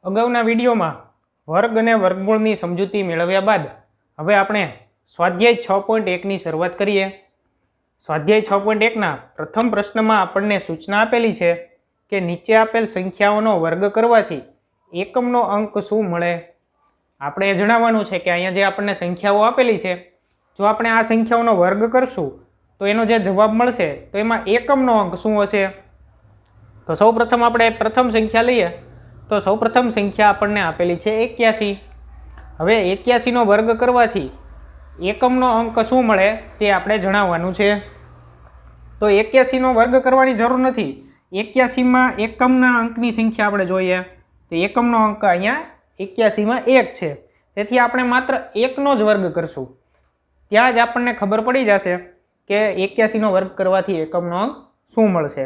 અગાઉના વિડીયોમાં વર્ગ અને વર્ગમૂળની સમજૂતી મેળવ્યા બાદ હવે આપણે સ્વાધ્યાય 6.1ની શરૂઆત કરીએ। સ્વાધ્યાય 6.1ના પ્રથમ પ્રશ્નમાં આપણને સૂચના આપેલી છે કે નીચે આપેલ સંખ્યાઓનો વર્ગ કરવાથી એકમનો અંક શું મળે। આપણે એ જણાવવાનું છે કે અહીંયા જે આપણને સંખ્યાઓ આપેલી છે, જો આપણે આ સંખ્યાઓનો વર્ગ કરશું તો એનો જે જવાબ મળશે તો એમાં એકમનો અંક શું હશે। તો સૌપ્રથમ આપણે પ્રથમ સંખ્યા લઈએ તો સૌપ્રથમ સંખ્યા આપણને આપેલી છે 81। હવે 81નો વર્ગ કરવાથી એકમનો અંક શું મળે તે આપણે જણાવવાનું છે। તો 81નો વર્ગ કરવાની જરૂર નથી। 81માં એકમના અંકની સંખ્યા આપણે જોઈએ તો એકમનો અંક અહીંયા 81માં 1 છે, તેથી આપણે માત્ર 1નો જ વર્ગ કરશું। ત્યાં જ આપણને ખબર પડી જશે કે 81નો વર્ગ કરવાથી એકમનો અંક શું મળશે।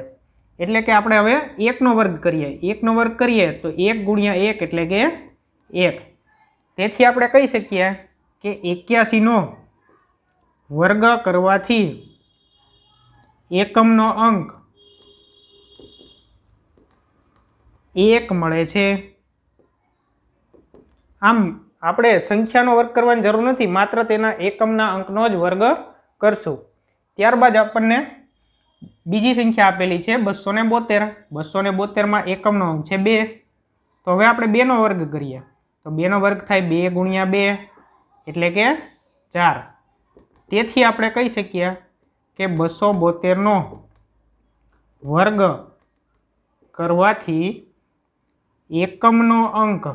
એટલે કે આપણે હવે 1નો વર્ગ કરીએ। 1નો વર્ગ કરીએ તો 1 ગુણ્યા 1 એટલે કે 1। તેથી આપણે કહી શકીએ કે 81નો વર્ગ કરવાથી એકમનો અંક 1 મળે છે। આમ આપણે સંખ્યાનો વર્ગ કરવાની જરૂર નથી, માત્ર તેના એકમના અંકનો જ વર્ગ કરશું। ત્યારબાદ આપણને બીજી સંખ્યા આપેલી છે 272। 272માં એકમનો અંક છે 2। તો હવે આપણે 2નો વર્ગ કરીએ તો 2નો વર્ગ થાય 2 ગુણ્યા 2 એટલે કે 4। તેથી આપણે કહી શકીએ કે 272નો વર્ગ કરવાથી એકમનો અંક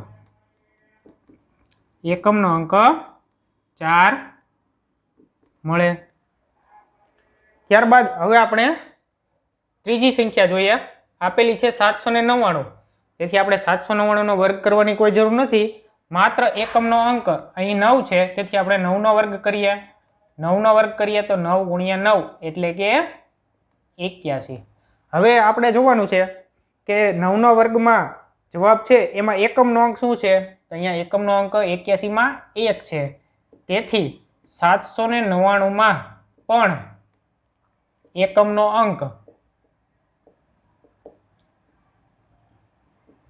4 મળે। ત્યારબાદ હવે આપણે ત્રીજી સંખ્યા જોઈએ, આપેલી છે 799। તેથી આપણે 799નો વર્ગ કરવાની કોઈ જરૂર નથી, માત્ર એકમનો અંક અહીં 9 છે, તેથી આપણે 9નો વર્ગ કરીએ। 9નો વર્ગ કરીએ તો 9 ગુણ્યા 9 એટલે કે 81। હવે આપણે જોવાનું છે કે 9નો વર્ગમાં જવાબ છે એમાં એકમનો અંક શું છે, તો અહીંયા એકમનો અંક 81માં 1 છે, તેથી 799માં પણ એકમનો અંક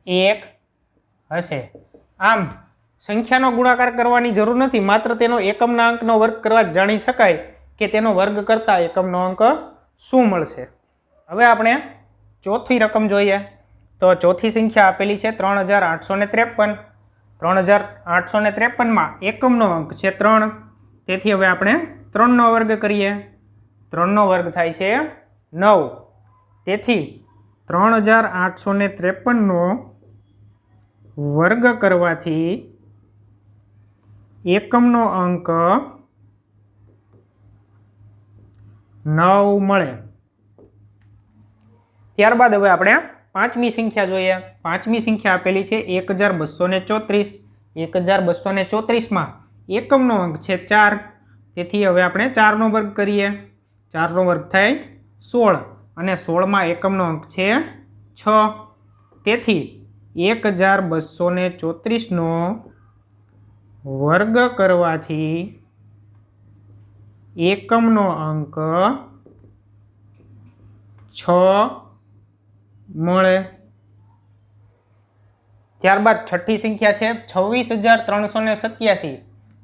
1 હશે। આમ સંખ્યાનો ગુણાકાર કરવાની જરૂર નથી, માત્ર તેનો એકમના અંકનો વર્ગ કરવા જ જાણી શકાય કે તેનો વર્ગ કરતા એકમનો અંક શું મળશે। હવે આપણે ચોથી રકમ જોઈએ તો ચોથી સંખ્યા આપેલી છે 3853। 3853માં એકમનો અંક છે 3, તેથી હવે આપણે 3નો વર્ગ કરીએ। 3નો વર્ગ થાય છે 9, તેથી 3853નો વર્ગ કરવાથી એકમનો અંક 9 મળે। ત્યારબાદ હવે આપણે પાંચમી સંખ્યા જોઈએ। પાંચમી સંખ્યા આપેલી છે 1234। 1234માં એકમનો અંક છે 4, તેથી હવે આપણે 4નો વર્ગ કરીએ। 4નો વર્ગ થાય 16 અને 16માં એકમનો અંક છે 6, તેથી 1234નો વર્ગ કરવાથી એકમનો અંક 6 મળે। ત્યારબાદ છઠ્ઠી સંખ્યા છે 26387।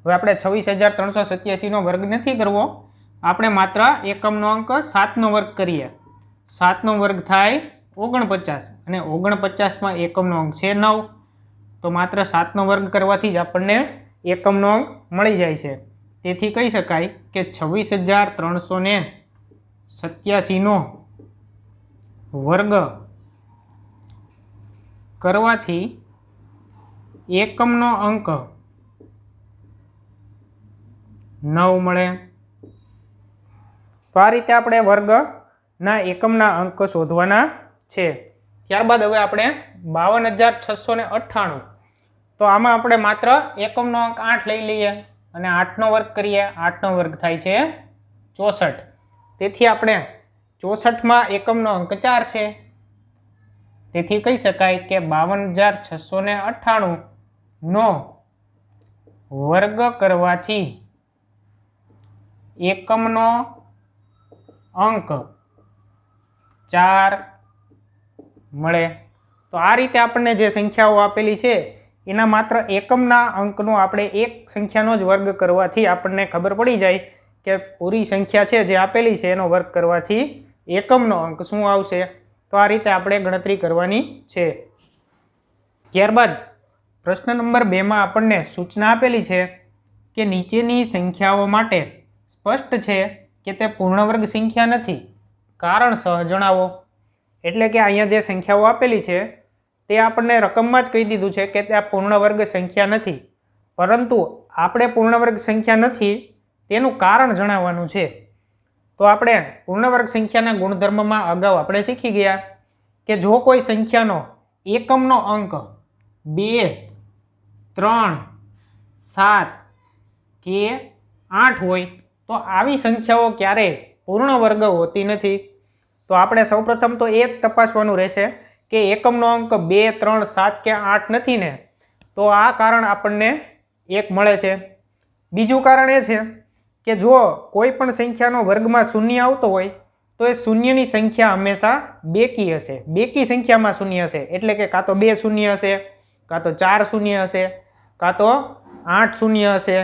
હવે આપણે 26387નો વર્ગ નથી કરવો, આપણે માત્ર એકમનો અંક 7નો વર્ગ કરીએ। 7નો વર્ગ થાય 49 અને 49માં એકમનો અંક છે 9, તો માત્ર 7નો વર્ગ કરવાથી જ આપણને એકમનો અંક મળી જાય છે। તેથી કહી શકાય કે 26387નો વર્ગ કરવાથી એકમનો અંક 9 મળે। તો આ રીતે આપણે વર્ગના એકમના અંક શોધવાના છે। ત્યારબાદ હવે આપણે 52698। તો આમાં આપણે માત્ર એકમનો અંક 8 લઈ લઈએ અને 8નો વર્ગ કરીએ। 8નો વર્ગ થાય છે 64, તેથી આપણે 64માં એકમનો અંક 4 છે, તેથી કહી શકાય કે 52698નો વર્ગ કરવાથી એકમનો અંક 4 મળે। તો આ રીતે આપણને જે સંખ્યાઓ આપેલી છે એના માત્ર એકમના અંકનો આપણે એક સંખ્યાનો જ વર્ગ કરવાથી આપણને ખબર પડી જાય કે પૂરી સંખ્યા છે જે આપેલી છે એનો વર્ગ કરવાથી એકમનો અંક શું આવશે. તો આ રીતે આપણે ગણતરી કરવાની છે. ત્યારબાદ પ્રશ્ન નંબર 2માં આપણને સૂચના આપેલી છે કે નીચેની સંખ્યાઓ માટે સ્પષ્ટ છે કે તે પૂર્ણવર્ગ સંખ્યા નથી, કારણસહ જણાવો. એટલે કે અહીંયા જે સંખ્યાઓ આપેલી છે તે આપણને રકમમાં જ કહી દીધું છે કે તે પૂર્ણવર્ગ સંખ્યા નથી, પરંતુ આપણે પૂર્ણવર્ગ સંખ્યા નથી તેનું કારણ જણાવવાનું છે. તો આપણે પૂર્ણવર્ગ સંખ્યાના ગુણધર્મમાં અગાઉ આપણે શીખી ગયા કે જો કોઈ સંખ્યાનો એકમનો અંક 2, 3, 7 કે 8 હોય તો આવી સંખ્યાઓ ક્યારેય પૂર્ણ વર્ગ હોતી નથી. તો આપણે સૌપ્રથમ તો એ જ તપાસવાનું રહેશે કે એકમનો અંક 2, 3, 7 કે 8 નથી ને, તો આ કારણ આપણને 1 મળે છે. બીજું કારણ એ છે કે જો કોઈ પણ સંખ્યાનો વર્ગમાં શૂન્ય આવતો હોય તો એ શૂન્યની સંખ્યા હંમેશા બેકી હશે, બેકી સંખ્યામાં શૂન્ય હશે. એટલે કે કાં તો 2 શૂન્ય હશે, કાં તો 4 શૂન્ય હશે, કાં તો 8 શૂન્ય હશે,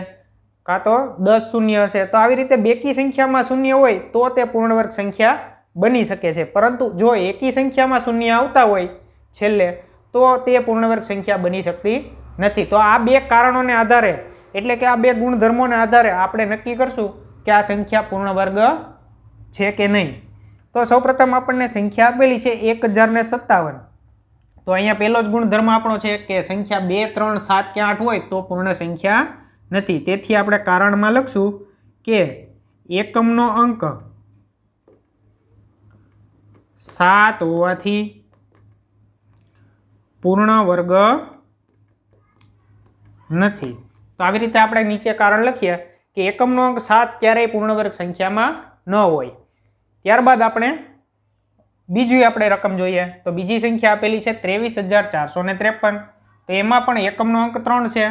કાં તો 10 શૂન્ય હશે. તો આવી રીતે બેકી સંખ્યામાં શૂન્ય હોય તો તે પૂર્ણવર્ગ સંખ્યા બની શકે છે. પરંતુ જો એકી સંખ્યામાં શૂન્ય આવતા હોય છેલ્લે તો તે પૂર્ણવર્ગ સંખ્યા બની શકતી નથી. તો આ બે કારણોને આધારે એટલે કે આ બે ગુણધર્મોને આધારે આપણે નક્કી કરશું કે આ સંખ્યા પૂર્ણવર્ગ છે કે નહીં. તો સૌપ્રથમ આપણને સંખ્યા આપેલી છે 1057. તો અહીંયા પહેલો જ ગુણધર્મ આપણો છે કે સંખ્યા 2, 3, 7 કે 8 હોય તો પૂર્ણ સંખ્યા નથી. તેથી આપણે કારણમાં લખશું કે એકમનો અંક 7 હોવાથી પૂર્ણ વર્ગ નથી. તો આવી રીતે આપણે નીચે કારણ લખીએ કે એકમનો અંક 7 ક્યારેય પૂર્ણવર્ગ સંખ્યામાં ન હોય. ત્યારબાદ આપણે બીજી આપણે રકમ જોઈએ. તો બીજી સંખ્યા આપેલી છે 23,453. તો એમાં પણ એકમનો અંક 3 છે,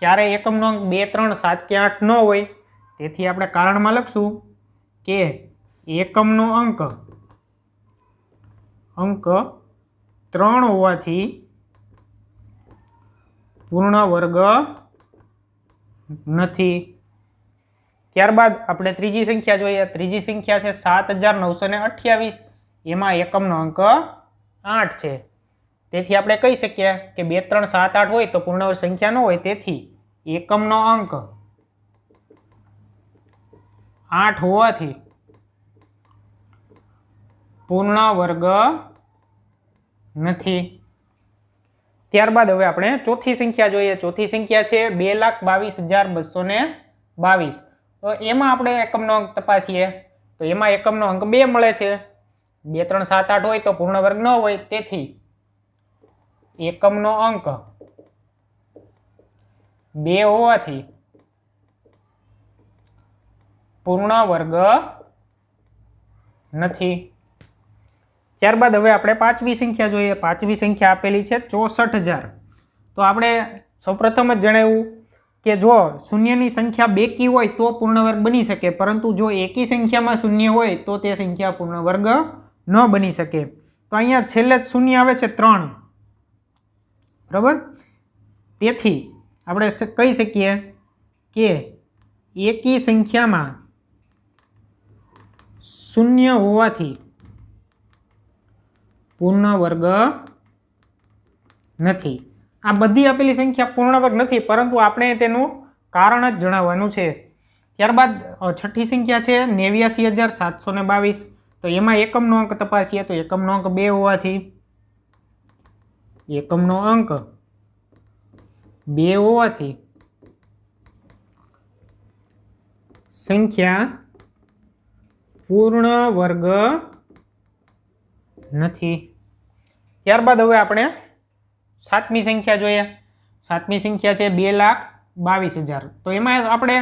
ક્યારેય એકમનો અંક 2, 3, 7 કે 8 ન હોય. તેથી આપણે કારણમાં લખશું કે એકમનો અંક 3 હોવાથી પૂર્ણ વર્ગ નથી. ત્યારબાદ આપણે ત્રીજી સંખ્યા જોઈએ. ત્રીજી સંખ્યા છે 7,928. એમાં એકમનો અંક 8 છે. તેથી આપણે કહી શકીએ કે 2, 3, 7, 8 હોય તો પૂર્ણવર્ગ સંખ્યા ન હોય. તેથી એકમનો અંક 8 હોવાથી પૂર્ણ વર્ગ નથી. ત્યારબાદ હવે આપણે ચોથી સંખ્યા જોઈએ. ચોથી સંખ્યા છે 2,22,222. તો એમાં આપણે એકમનો અંક તપાસીએ તો એમાં એકમનો અંક 2 મળે છે. 2, 3, 7, 8 હોય તો પૂર્ણ વર્ગ ન હોય. તેથી એકમનો અંક 2 હોવાથી પૂર્ણ વર્ગ નથી. ત્યારબાદ હવે આપણે પાંચમી સંખ્યા જોઈએ. પાંચમી સંખ્યા આપેલી છે 64,000. તો આપણે સૌપ્રથમ જ જણાવ્યું કે જો શૂન્યની સંખ્યા બેકી હોય તો પૂર્ણવર્ગ બની શકે, પરંતુ જો એકી સંખ્યામાં શૂન્ય હોય તો તે સંખ્યા પૂર્ણવર્ગ ન બની શકે. તો અહીંયા છેલ્લે જ શૂન્ય આવે છે 3, બરાબર. તેથી આપણે કહી શકીએ કે એકી સંખ્યામાં શૂન્ય હોવાથી પૂર્ણ વર્ગ નથી. આ બધી આપેલી સંખ્યા પૂર્ણ વર્ગ નથી, પરંતુ આપણે તેનું કારણ જ જણાવવાનું છે. ત્યારબાદ છઠ્ઠી સંખ્યા છે 89,722. તો એમાં એકમનો અંક તપાસીએ તો એકમનો અંક 2 હોવાથી સંખ્યા પૂર્ણ વર્ગ નથી. ત્યારબાદ હવે આપણે સાતમી સંખ્યા જોઈએ. સાતમી સંખ્યા છે 2,22,000. તો એમાં આપણે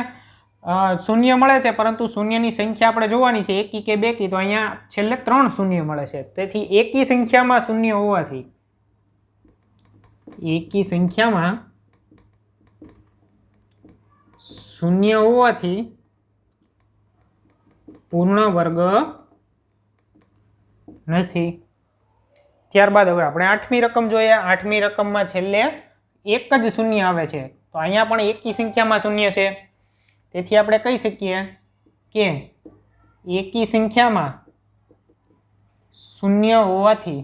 શૂન્ય મળે છે, પરંતુ શૂન્યની સંખ્યા આપણે જોવાની છે એકી કે બેકી. તો અહીંયા છેલ્લે 3 શૂન્ય મળે છે. તેથી એકી સંખ્યામાં શૂન્ય હોવાથી પૂર્ણ વર્ગ નથી. ત્યારબાદ હવે આપણે 8મી રકમ જોઈએ. 8મી રકમમાં છેલ્લે એક જ શૂન્ય આવે છે, તો અહીંયા પણ એકી સંખ્યામાં શૂન્ય છે, તેથી આપણે કહી શકીએ કે એકી સંખ્યામાં શૂન્ય હોવાથી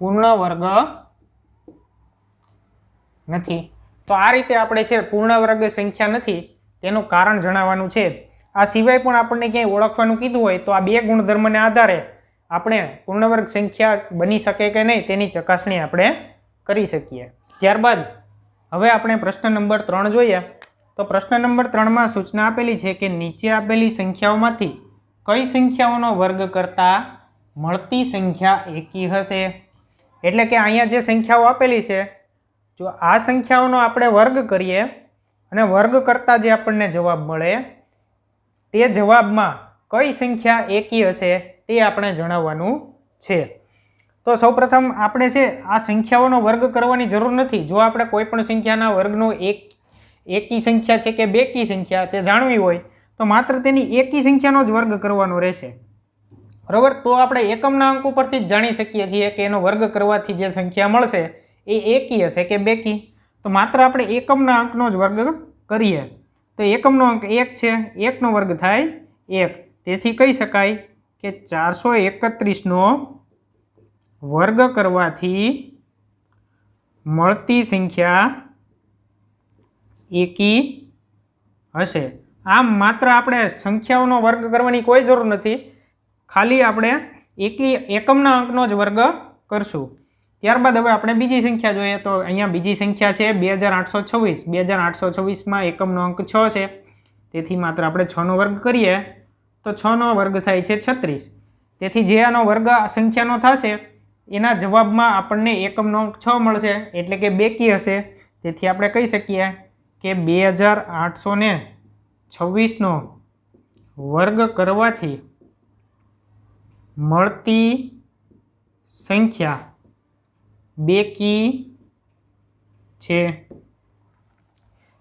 પૂર્ણ વર્ગ નથી. તો આ રીતે આપણે છે પૂર્ણ વર્ગ સંખ્યા નથી તેનું કારણ જણાવવાનું છે. આ સિવાય પણ આપણને ક્યાંય ઓળખવાનું કીધું હોય તો આ બે ગુણધર્મને આધારે આપણે પૂર્ણ વર્ગ સંખ્યા બની શકે કે નહીં તેની ચકાસણી આપણે કરી શકીએ. ત્યારબાદ હવે આપણે પ્રશ્ન નંબર 3 જોઈએ. તો પ્રશ્ન નંબર 3માં સૂચના આપેલી છે કે નીચે આપેલી સંખ્યાઓમાંથી કઈ સંખ્યાઓનો વર્ગ કરતાં મળતી સંખ્યા એકી હશે. એટલે કે અહીંયા જે સંખ્યાઓ આપેલી છે, જો આ સંખ્યાઓનો આપણે વર્ગ કરીએ અને વર્ગ કરતાં જે આપણને જવાબ મળે તે જવાબમાં કઈ સંખ્યા એકી હશે તે આપણે જણાવવાનું છે. તો સૌપ્રથમ આપણે છે આ સંખ્યાઓનો વર્ગ કરવાની જરૂર નથી. જો આપણે કોઈ પણ સંખ્યાના વર્ગનો એકી સંખ્યા છે કે બેકી સંખ્યા તે જાણવી હોય તો માત્ર તેની એકી સંખ્યાનો જ વર્ગ કરવાનો રહેશે, બરાબર. તો આપણે એકમના અંક ઉપરથી જ જાણી શકીએ છીએ કે એનો વર્ગ કરવાથી જે સંખ્યા મળશે એ એકી હશે કે બેકી. તો માત્ર આપણે એકમના અંકનો જ વર્ગ કરીએ તો એકમનો અંક 1 છે, 1નો વર્ગ થાય 1, તેથી કહી શકાય કે 431નો વર્ગ કરવાથી મળતી સંખ્યા એકી હશે. આમ માત્ર આપણે સંખ્યાઓનો વર્ગ કરવાની કોઈ જરૂર નથી, ખાલી આપણે એકમના અંકનો જ વર્ગ કરશું. ત્યારબાદ હવે આપણે બીજી સંખ્યા જોઈએ. તો અહીંયા બીજી સંખ્યા છે 2826. 2826માં એકમનો અંક 6 છે, તેથી માત્ર આપણે 6નો વર્ગ કરીએ તો 6નો વર્ગ થાય છે 36. તેથી જે આનો વર્ગ સંખ્યાનો થશે એના જવાબમાં આપણને એકમનો અંક 6 મળશે, એટલે કે બેકી હશે. તેથી આપણે કહી શકીએ કે 2826નો વર્ગ કરવાથી મળતી સંખ્યા બેકી છે.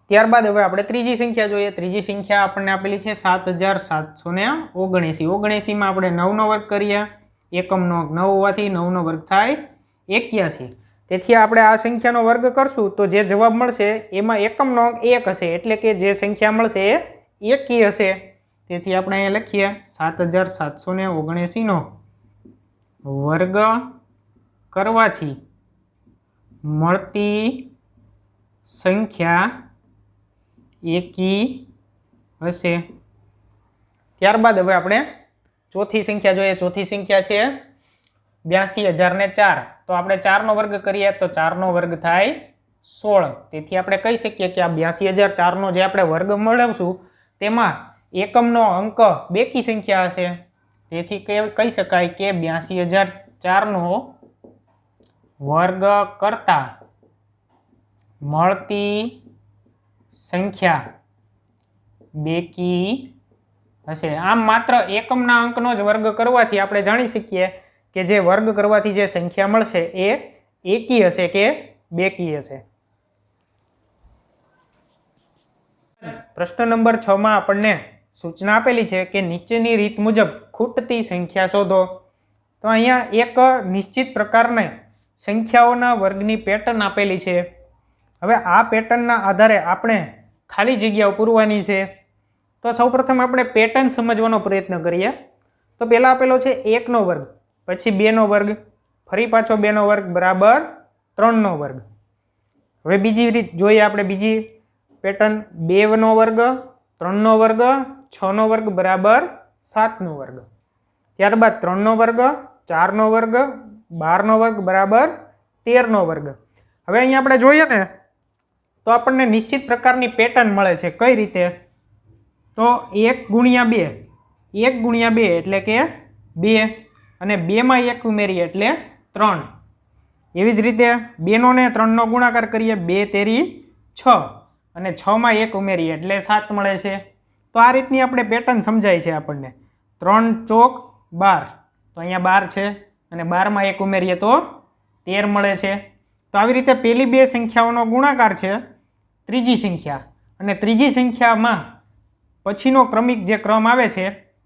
ત્યારબાદ હવે આપણે ત્રીજી સંખ્યા જોઈએ. ત્રીજી સંખ્યા આપણને આપેલી છે 7779. 79માં આપણે 9નો વર્ગ કરીએ, એકમનો અંક 9 હોવાથી 9નો વર્ગ થાય 81. તેથી આપણે આ સંખ્યાનો વર્ગ કરશું તો જે જવાબ મળશે એમાં એકમનો અંક 1 હશે, એટલે કે જે સંખ્યા મળશે એ એકી હશે. તેથી આપણે અહીંયા લખીએ 7779નો વર્ગ કરવાથી મળતી સંખ્યા એકી હશે. ત્યારબાદ હવે આપણે ચોથી સંખ્યા જોઈએ. ચોથી સંખ્યા છે 82004. તો આપણે 4નો વર્ગ કરીએ તો 4નો વર્ગ થાય 16. તેથી આપણે કહી શકીએ કે આ 82004નો જે આપણે વર્ગ મેળવશું તેમાં એકમનો અંક બેકી સંખ્યા હશે. તેથી કહી શકાય કે 82004નો વર્ગ કરતાં મળતી સંખ્યા બેકી હશે. આમ માત્ર એકમના અંકનો જ વર્ગ કરવાથી આપણે જાણી શકીએ કે જે વર્ગ કરવાથી જે સંખ્યા મળશે એ એકી હશે કે બેકી હશે. પ્રશ્ન નંબર 6માં આપણને સૂચના આપેલી છે કે નીચેની રીત મુજબ ખૂટતી સંખ્યા શોધો. તો અહીંયા એક નિશ્ચિત પ્રકારની સંખ્યાઓના વર્ગની પેટર્ન આપેલી છે. હવે આ પેટર્નના આધારે આપણે ખાલી જગ્યાઓ પૂરવાની છે. તો સૌપ્રથમ આપણે પેટર્ન સમજવાનો પ્રયત્ન કરીએ. તો પહેલાં આપેલો છે 1નો વર્ગ, પછી 2નો વર્ગ, ફરી પાછો 2નો વર્ગ બરાબર 3નો વર્ગ. હવે બીજી રીત જોઈએ આપણે. બીજી પેટર્ન 2નો વર્ગ, 3નો વર્ગ, 6નો વર્ગ બરાબર 7નો વર્ગ. ત્યારબાદ 3નો વર્ગ, 4નો વર્ગ, 12નો વર્ગ બરાબર 13નો વર્ગ. હવે અહીંયા આપણે જોઈએ ને તો આપણને નિશ્ચિત પ્રકારની પેટર્ન મળે છે. કઈ રીતે? તો 1 ગુણ્યા 2, 1 ગુણ્યા 2 એટલે કે 2, અને 2માં 1 ઉમેરીએ એટલે 3. એવી જ રીતે 2નો ને 3નો ગુણાકાર કરીએ, 2 તેરી 6, અને 6માં 1 ઉમેરીએ એટલે 7 મળે છે. તો આ રીતની આપણે પેટર્ન સમજાય છે આપણને. 3 ચોક 12, તો અહીંયા 12 છે, અને 12માં 1 ઉમેરીએ તો 13 મળે છે. તો આવી રીતે પહેલી બે સંખ્યાઓનો ગુણાકાર છે ત્રીજી સંખ્યા, અને ત્રીજી સંખ્યામાં પછીનો ક્રમિક જે ક્રમ આવે છે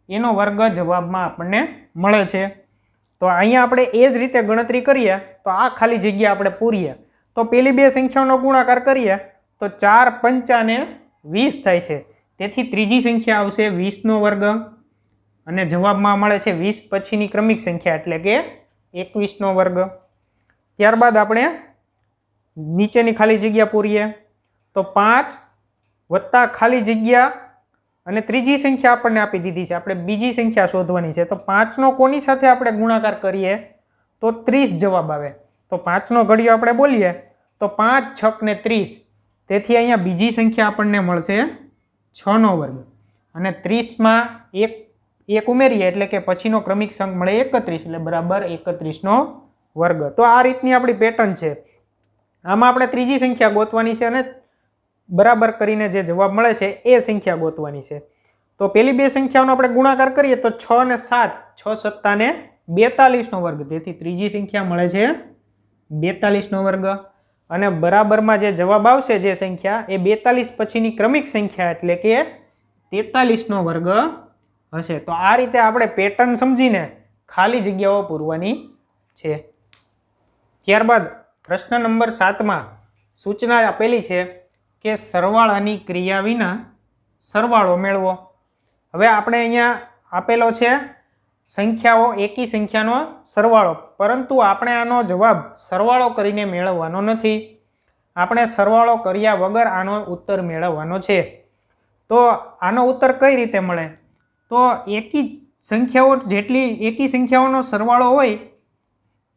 એનો વર્ગ જવાબમાં આપણને મળે છે. તો અહીંયા આપણે એ જ રીતે ગણતરી કરીએ તો આ ખાલી જગ્યા આપણે પૂરીએ તો પેલી બે સંખ્યાઓનો ગુણાકાર કરીએ તો 4 પંચા ને 20 થાય છે, તેથી ત્રીજી સંખ્યા આવશે 20નો વર્ગ અને જવાબમાં મળે છે 20 પછીની ક્રમિક સંખ્યા એટલે કે 21નો વર્ગ। ત્યારબાદ આપણે નીચેની ખાલી જગ્યા પૂરીએ તો 5 વત્તા ખાલી જગ્યા અને ત્રીજી સંખ્યા આપણને આપી દીધી છે, આપણે બીજી સંખ્યા શોધવાની છે, તો 5નો કોની સાથે આપણે ગુણાકાર કરીએ તો 30 જવાબ આવે। તો 5નો ઘડિયો આપણે બોલીએ તો 5 6 ને 30, તેથી અહીંયા બીજી સંખ્યા આપણને મળશે 6નો વર્ગ અને 30માં એક ઉમેરીએ એટલે કે પછીનો ક્રમિક સંખ મળે 31 એટલે બરાબર 31નો વર્ગ। તો આ રીતની આપણી પેટર્ન છે। આમાં આપણે ત્રીજી સંખ્યા ગોતવાની છે અને બરાબર કરીને જે જવાબ મળે છે એ સંખ્યા ગોતવાની છે। તો પેલી બે સંખ્યાઓનો આપણે ગુણાકાર કરીએ તો 6 ને 7, 6 સત્તા ને 42નો વર્ગ, તેથી ત્રીજી સંખ્યા મળે છે 42નો વર્ગ અને બરાબરમાં જે જવાબ આવશે જે સંખ્યા એ 42 પછીની ક્રમિક સંખ્યા એટલે કે 43નો વર્ગ હશે। તો આ રીતે આપણે પેટર્ન સમજીને ખાલી જગ્યાઓ પૂરવાની છે। ત્યારબાદ પ્રશ્ન નંબર 7માં સૂચના આપેલી છે કે સરવાળાની ક્રિયા વિના સરવાળો મેળવો। હવે આપણે અહીંયા આપેલો છે સંખ્યાઓ એકી સંખ્યાનો સરવાળો, પરંતુ આપણે આનો જવાબ સરવાળો કરીને મેળવવાનો નથી, આપણે સરવાળો કર્યા વગર આનો ઉત્તર મેળવવાનો છે। તો આનો ઉત્તર કઈ રીતે મળે તો એકી સંખ્યાઓનો સરવાળો હોય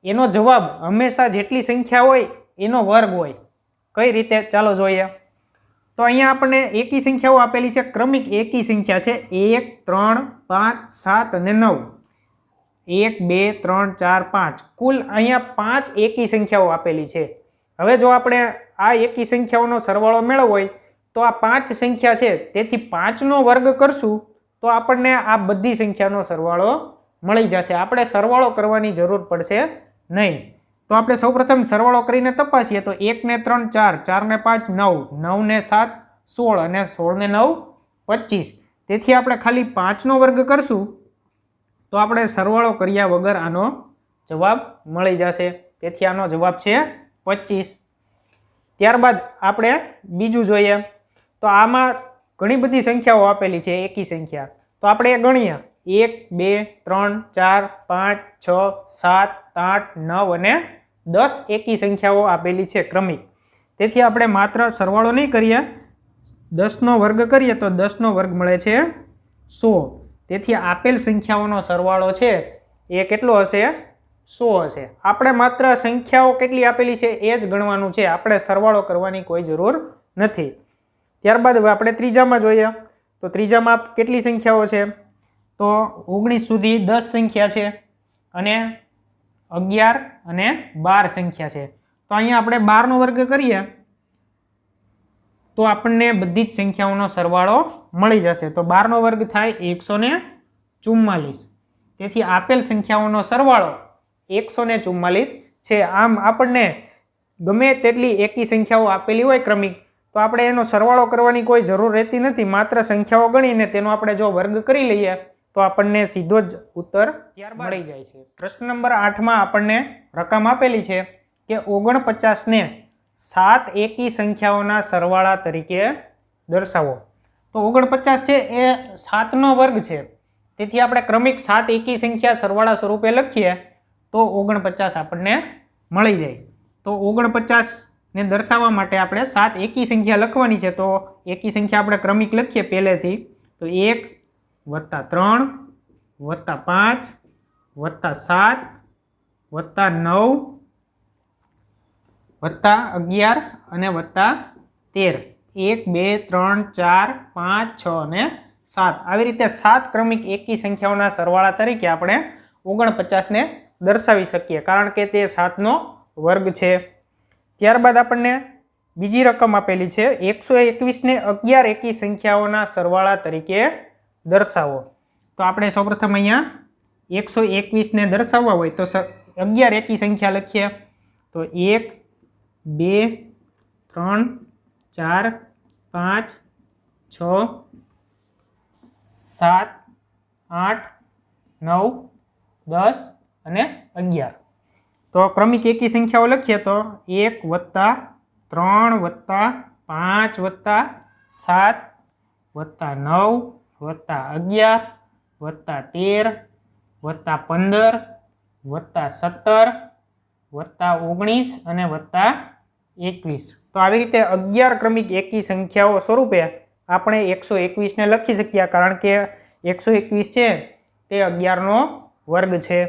એનો જવાબ હંમેશા જેટલી સંખ્યા હોય એનો વર્ગ હોય। કઈ રીતે ચાલો જોઈએ। તો અહીંયા આપણને એકી સંખ્યાઓ આપેલી છે, ક્રમિક એકી સંખ્યા છે 1 3 5 7 અને 9, 1 2 3 4 5, કુલ અહીંયા 5 એકી સંખ્યાઓ આપેલી છે। હવે જો આપણે આ એકી સંખ્યાઓનો સરવાળો મેળવવો હોય તો આ 5 સંખ્યા છે, તેથી 5નો વર્ગ કરશું તો આપણને આ બધી સંખ્યાનો સરવાળો મળી જશે, આપણે સરવાળો કરવાની જરૂર પડશે નહીં। તો આપણે સૌપ્રથમ સરવાળો કરીને તપાસીએ તો 1 ને 3 4, 4 ને 5 9, 9 ને 7 16 અને 16 ને 9 25, તેથી આપણે ખાલી 5નો વર્ગ કરશું તો આપણે સરવાળો કર્યા વગર આનો જવાબ મળી જશે, તેથી આનો જવાબ છે 25। ત્યારબાદ આપણે બીજું જોઈએ તો આમાં ઘણી બધી સંખ્યાઓ આપેલી છે એકી સંખ્યા, તો આપણે એ ગણીએ 1 2 3 4 5 6 7 8 9 અને 10 એકી સંખ્યાઓ આપેલી છે ક્રમિક, તેથી આપણે માત્ર સરવાળો નહીં કરીએ, 10નો વર્ગ કરીએ તો 10નો વર્ગ મળે છે 100, તેથી આપેલ સંખ્યાઓનો સરવાળો છે એ કેટલો હશે 100 હશે। આપણે માત્ર સંખ્યાઓ કેટલી આપેલી છે એ જ ગણવાનું છે, આપણે સરવાળો કરવાની કોઈ જરૂર નથી। ત્યારબાદ હવે આપણે ત્રીજામાં જોઈએ તો ત્રીજામાં કેટલી સંખ્યાઓ છે તો 19 સુધી 10 સંખ્યા છે અને 11 અને 12 સંખ્યા છે। તો અહીંયા આપણે 12નો વર્ગ કરીએ તો આપણને બધી જ સંખ્યાઓનો સરવાળો મળી જશે, તો 12નો વર્ગ થાય 144, તેથી આપેલ સંખ્યાઓનો સરવાળો 144 છે। આમ આપણને ગમે તેટલી એકી સંખ્યાઓ આપેલી હોય ક્રમિક તો આપણે એનો સરવાળો કરવાની કોઈ જરૂર રહેતી નથી, માત્ર સંખ્યાઓ ગણીને તેનો આપણે જો વર્ગ કરી લઈએ તો આપણને સીધો જ ઉત્તર મળી જાય છે। પ્રશ્ન નંબર 8માં આપણને રકમ આપેલી છે કે 49 ને 7 એકી સંખ્યાઓના સરવાળા તરીકે દર્શાવો। તો 49 છે એ 7નો વર્ગ છે, તેથી આપણે ક્રમિક 7 એકી સંખ્યા સરવાળા સ્વરૂપે લખીએ તો 49 આપણને મળી જાય। તો 49 ને દર્શાવવા માટે આપણે 7 એકી સંખ્યા લખવાની છે, તો એકી સંખ્યા આપણે ક્રમિક લખીએ પહેલેથી, તો 1 વત્તા 3 વત્તા 5 વત્તા 7 વત્તા 9 વત્તા 11 અને વત્તા 13, 1 2 3 4 5 6 અને 7, આવી રીતે 7 ક્રમિક એકી સંખ્યાઓના સરવાળા તરીકે આપણે 49ને દર્શાવી શકીએ, કારણ કે તે 7નો વર્ગ છે। ત્યારબાદ આપણને બીજી રકમ આપેલી છે 121 ને 11 એકી સંખ્યાઓના સરવાળા તરીકે દર્શાવો। તો આપણે સૌપ્રથમ અહીંયા 121 ને દર્શાવવા હોય તો 11 એકી સંખ્યા લખીએ, તો 1 2 3 4 5 6 7 8 9 10 અને 11. તો ક્રમિક એકી સંખ્યાઓ લખીએ તો 1 વત્તા 3 વત્તા 5 વત્તા 7 વત્તા 9 વત્તા 11 વત્તા 13 વત્તા 15 વત્તા 17 વત્તા 19 અને વત્તા 21. તો આવી રીતે 11 ક્રમિક એકી સંખ્યાઓ સ્વરૂપે આપણે 121 ને લખી શકીએ, કારણ કે 121 છે તે 11નો વર્ગ છે.